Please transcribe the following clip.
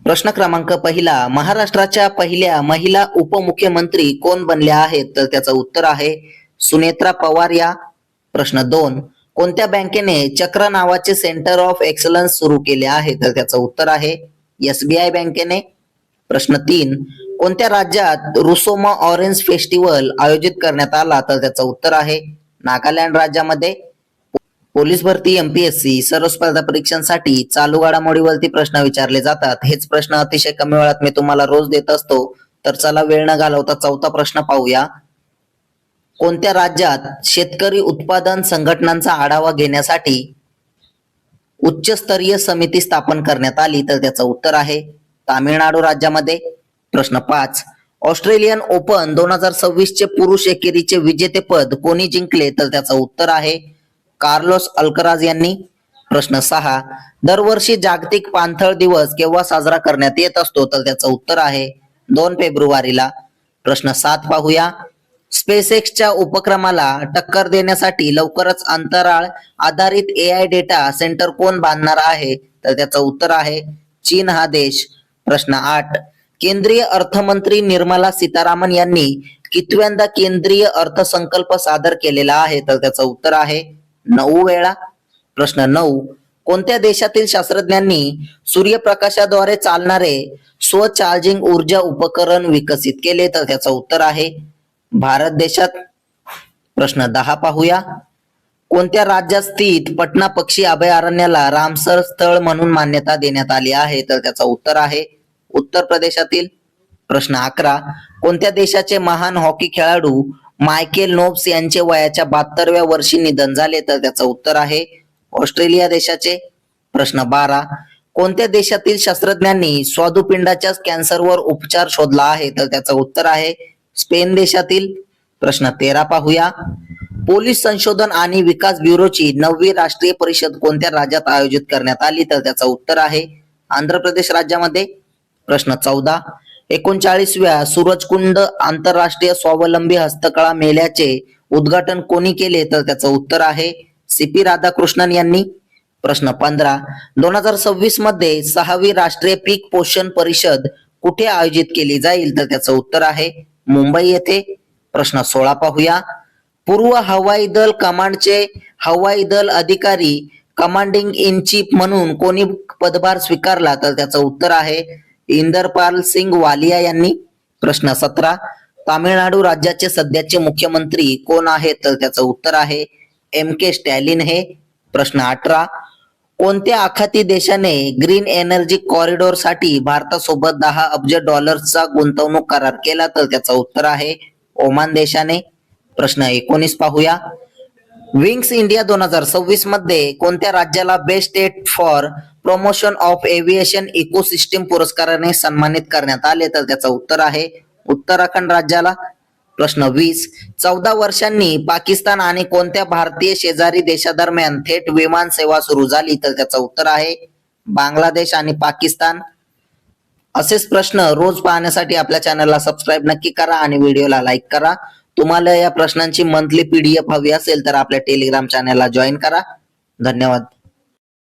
प्रश्न क्रमांक पहिला, महाराष्ट्राच्या पहिल्या महिला उपमुख्यमंत्री कोण बनल्या आहेत? तर त्याचं उत्तर आहे सुनेत्रा पवार या. प्रश्न 2, कोणत्या बँकेने चक्र नावाचे सेंटर ऑफ एक्सलन्स सुरू केले आहे? तर त्याचं उत्तर आहे SBI बँकेने. प्रश्न 3, कोणत्या राज्यात रुसोमा ऑरेंज फेस्टिवल आयोजित करण्यात आला? तर त्याचं उत्तर आहे नागालँड राज्यामध्ये. पोलीस भरती, MPSC सर्व स्पर्धा परीक्षांसाठी चालू घडामोडीवरती प्रश्न विचारले जातात. हेच प्रश्न अतिशय कमी वेळात मी तुम्हाला रोज देत असतो. तर चला वेळ न घालवता चौथा प्रश्न पाहूया. कोणत्या राज्यात शेतकरी उत्पादन संघटनांचा आढावा घेण्यासाठी उच्चस्तरीय समिती स्थापन करण्यात आली? तर त्याचं उत्तर आहे तामिळनाडू राज्यामध्ये. प्रश्न 5, ऑस्ट्रेलियन ओपन 2026 चे पुरुष एकेरीचे विजेतेपद कोणी जिंकले? तर त्याचं उत्तर आहे कार्लोस अल्कराज यांनी. प्रश्न 6, दरवर्षी जागतिक पाणथळ दिवस केव्हा साजरा करण्यात येत असतो? तर त्याचं उत्तर आहे 2 फेब्रुवारीला. प्रश्न 7 पाहूया. स्पेसएक्सच्या उपक्रमाला टक्कर देण्यासाठी लवकरच अंतराळ आधारित AI डेटा सेंटर कोण बांधणार आहे? तर त्याचं उत्तर आहे चीन हा देश. प्रश्न 8, केंद्रीय अर्थमंत्री निर्मला सीतारामन यांनी कितव्यांदा केंद्रीय अर्थसंकल्प सादर केलेला आहे? तर त्याचं उत्तर आहे 9 वेळा. प्रश्न 9, कोणत्या देशातील शास्त्रज्ञांनी सूर्यप्रकाशाद्वारे चालणारे स्वचार्जिंग ऊर्जा उपकरण विकसित केले? तर त्याचं उत्तर आहे भारत देशात. प्रश्न 10 पाहूया. कोणत्या राज्यात स्थित पटना पक्षी अभयारण्याला रामसर स्थळ म्हणून मान्यता देण्यात आली आहे? तर त्याचं उत्तर आहे उत्तर प्रदेशातील. प्रश्न 11, कोणत्या देशाचे महान हॉकी खेळाडू मायकेल नोब्स यांचे वयाच्या 72व्या वर्षी निधन झाले? तर त्याचं उत्तर आहे ऑस्ट्रेलिया देशाचे. प्रश्न 12, कोणत्या देशातील शास्त्रज्ञांनी स्वादुपिंडाच्या कॅन्सरवर उपचार शोधला आहे? तर त्याचं उत्तर आहे स्पेन देशातील. प्रश्न 13 पाहूया. पोलीस संशोधन आणि विकास ब्युरोची 9वी राष्ट्रीय परिषद कोणत्या राज्यात आयोजित करण्यात आली? तर त्याचं उत्तर आहे आंध्र प्रदेश राज्यामध्ये. प्रश्न 14, 39व्या सूरजकुंड आंतरराष्ट्रीय स्वावलंबी हस्तकला मेळ्याचे उद्घाटन कोणी केले? तर त्याचं उत्तर आहे CP राधाकृष्णन यांनी. प्रश्न 15, 2026 मध्ये 6वी राष्ट्रीय पीक पोषण परिषद कुठे आयोजित केली जाईल? तर त्याचं उत्तर आहे मुंबई येथे. प्रश्न 16 पाहूया. पूर्व हवाई दल कमांडचे हवाई दल अधिकारी कमांडिंग इन चीफ म्हणून कोणी पदभार स्वीकारला? तर त्याचं उत्तर आहे इंदरपाल सिंग वालिया यांनी. प्रश्न 17, तामिळनाडू राज्याचे सध्याचे मुख्यमंत्री कोण आहेत? तर त्याचं उत्तर आहे MK स्टॅलिन हे. प्रश्न 18, कोणत्या आखाती देशाने ग्रीन एनर्जी कॉरिडॉर साठी भारतासोबत $10 अब्ज गुंतवणूक करार केला? तर त्याचं उत्तर आहे ओमान देशाने. प्रश्न 19 पाहूया. विंग्स इंडिया 2026 मध्ये कोणत्या राज्याला best state for promotion of aviation ecosystem पुरस्काराने सन्मानित करण्यात आले? तर त्याचं उत्तर आहे उत्तराखंड राज्याला. प्रश्न 20, 14 वर्षांनी पाकिस्तान आणि कोणत्या भारतीय शेजारी देशादरम्यान थेट विमान सेवा सुरू झाली? तर त्याचं उत्तर आहे बांगलादेश आणि पाकिस्तान. असेच प्रश्न रोज पाहण्यासाठी आपल्या चॅनलला सबस्क्राईब नक्की करा आणि व्हिडिओला लाईक करा. तुम्हाला या प्रश्नांची मंथली PDF हवी असेल तर आपल्या टेलिग्राम चॅनलला जॉईन करा. धन्यवाद.